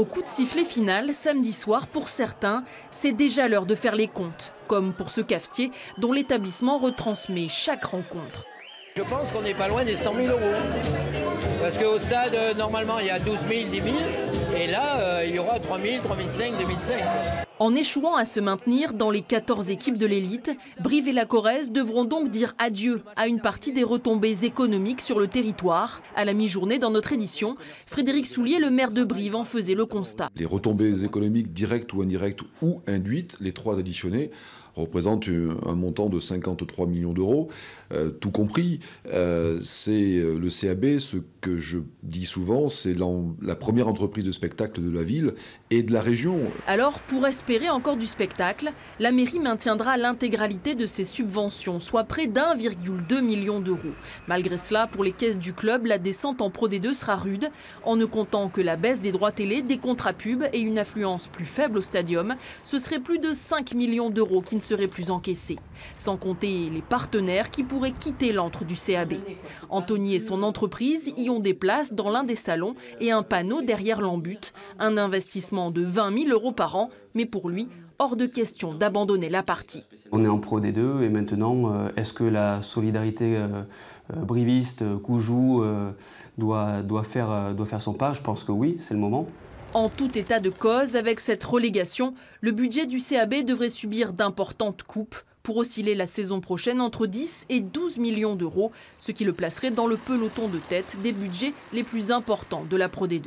Au coup de sifflet final, samedi soir, pour certains, c'est déjà l'heure de faire les comptes, comme pour ce cafetier dont l'établissement retransmet chaque rencontre. Je pense qu'on n'est pas loin des 100 000 euros. Parce qu'au stade, normalement, il y a 12 000, 10 000. Et là, il y aura 3 000, 3 500, 2 500. En échouant à se maintenir dans les 14 équipes de l'élite, Brive et la Corrèze devront donc dire adieu à une partie des retombées économiques sur le territoire. À la mi-journée, dans notre édition, Frédéric Soulier, le maire de Brive, en faisait le constat. Les retombées économiques directes ou indirectes ou induites, les trois additionnés, représentent un montant de 53 millions d'euros. Tout compris, c'est le CAB, ce que je dis souvent, c'est la première entreprise de spectacle de la ville et de la région. Alors, pour espérer encore du spectacle, la mairie maintiendra l'intégralité de ses subventions, soit près d'1,2 million d'euros. Malgré cela, pour les caisses du club, la descente en Pro D2 sera rude, en ne comptant que la baisse des droits télé, des contrats pubs et une affluence plus faible au stadium. Ce serait plus de 5 millions d'euros qui ne seraient plus encaissés. Sans compter les partenaires qui pourraient quitter l'antre du CAB. Anthony et son entreprise y ont des places dans l'un des salons et un panneau derrière l'embut. Un investissement de 20 000 euros par an, mais pour lui, hors de question d'abandonner la partie. On est en Pro D2 et maintenant, est-ce que la solidarité briviste, Coujou, doit faire son pas? Je pense que oui, c'est le moment. En tout état de cause, avec cette relégation, le budget du CAB devrait subir d'importantes coupes pour osciller la saison prochaine entre 10 et 12 millions d'euros, ce qui le placerait dans le peloton de tête des budgets les plus importants de la Pro D2.